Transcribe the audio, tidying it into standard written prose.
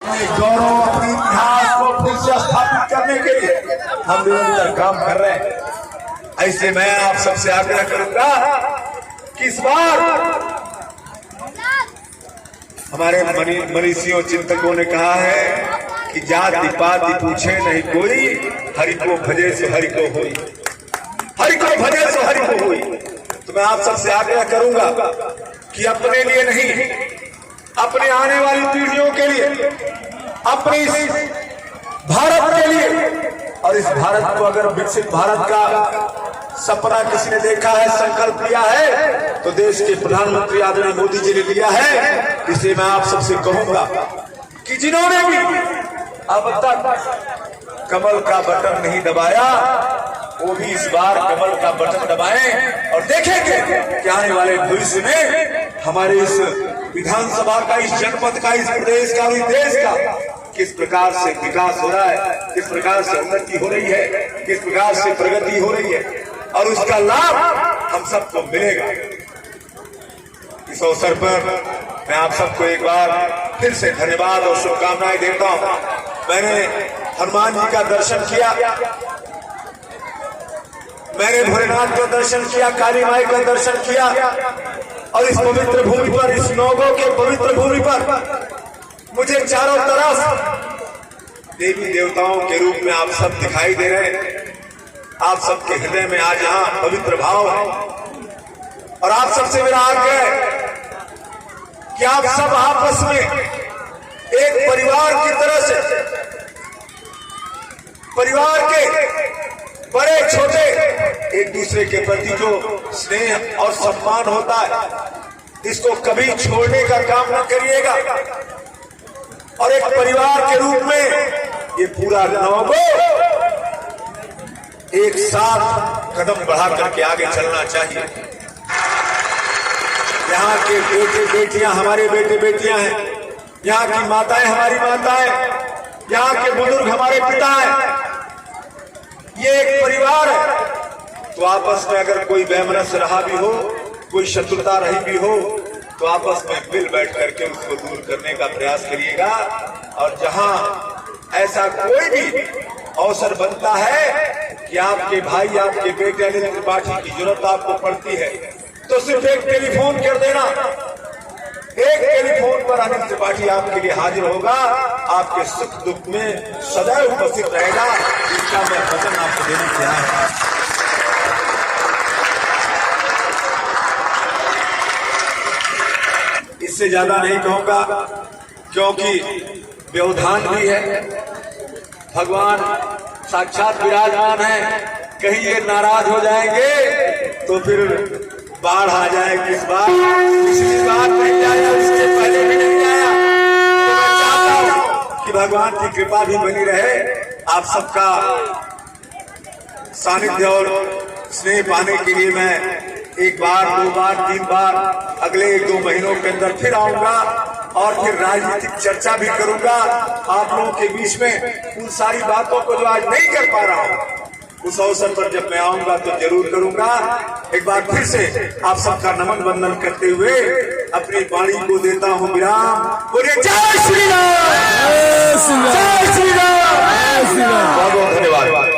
गौरव अपने इतिहास को फिर से स्थापित करने के लिए हम निरंतर काम कर रहे हैं। ऐसे मैं आप सबसे आग्रह करूंगा कि इस बार हमारे मनीषियों चिंतकों ने कहा है कि जाति पाति पूछे नहीं कोई, हरि को भजे सो हरि को होई, हरि को भजे सो हरि को होई। तो मैं आप सबसे आग्रह करूंगा कि अपने लिए नहीं, अपने आने वाली पीढ़ियों के लिए, अपने इस भारत के लिए, और इस भारत को अगर विकसित भारत का सपना किसी ने देखा है, संकल्प लिया है, तो देश के प्रधानमंत्री आदरणीय मोदी जी ने लिया है। इसलिए मैं आप सबसे कहूंगा कि जिन्होंने भी अब तक कमल का बटन नहीं दबाया, वो भी इस बार कमल का बटन दबाएं और देखेंगे कि आने वाले भविष्य में हमारे इस विधानसभा का, इस जनपद का, इस प्रदेश का, इस देश का किस प्रकार से विकास हो रहा है, किस प्रकार से उन्नति हो रही है, किस प्रकार से प्रगति हो रही है, और उसका लाभ हम सबको मिलेगा। इस अवसर पर मैं आप सबको एक बार फिर से धन्यवाद और शुभकामनाएं देता हूं। मैंने हनुमान जी का दर्शन किया, मैंने भोलेनाथ का दर्शन किया, काली माई का दर्शन किया, और इस पवित्र भूमि पर, इस नौगो के पवित्र भूमि पर मुझे चारों तरफ देवी देवताओं के रूप में आप सब दिखाई दे रहे हैं। आप सबके हृदय में आज यहाँ पवित्र भाव है, और आप सबसे मेरा आग्रह है कि आप सब आपस में एक परिवार की तरह से, परिवार के बड़े छोटे एक दूसरे के प्रति जो स्नेह और सम्मान होता है, इसको कभी छोड़ने का काम न करिएगा, और एक परिवार के रूप में ये पूरा नौगो एक साथ कदम बढ़ा करके आगे चलना चाहिए। यहाँ के बेटे बेटियां हमारे बेटे बेटियां हैं, यहाँ की माताएं हमारी माताएं, यहाँ के बुजुर्ग हमारे पिता हैं, ये एक परिवार है। तो आपस में अगर कोई वैमनस्य रहा भी हो, कोई शत्रुता रही भी हो, तो आपस में मिल बैठ करके उसको दूर करने का प्रयास करिएगा। और जहां ऐसा कोई भी अवसर बनता है कि आपके भाई, आपके बेटे अनिल त्रिपाठी की जरूरत आपको पड़ती है, तो सिर्फ एक टेलीफोन कर देना, एक टेलीफोन पर अनिल त्रिपाठी आपके लिए हाजिर होगा, आपके सुख दुख में सदैव उपस्थित रहेगा। इसका मैं वचन आपको देने के आया हूं। इससे ज्यादा नहीं कहूंगा, क्योंकि व्यवधान भी है, भगवान साक्षात विराजमान है। कहीं ये नाराज हो जाएंगे तो फिर बाढ़ आ जाएगी। इस बार पिछली बार नहीं आया, इसके पहले भी नहीं आया, तो मैं चाहता हूं कि भगवान की कृपा भी बनी रहे। आप सबका सानिध्य और स्नेह पाने के लिए मैं एक बार, दो बार, तीन बार अगले 1-2 महीनों के अंदर फिर आऊंगा, और फिर राजनीतिक चर्चा भी करूंगा आप लोगों के बीच में। उन सारी बातों को जो आज नहीं कर पा रहा हूं, उस अवसर पर जब मैं आऊंगा तो जरूर करूंगा। एक बार फिर से आप सबका नमन वंदन करते हुए अपनी वाणी को देता हूं विराम। बोलिए जय श्री राम, जय श्री राम, बहुत बहुत धन्यवाद।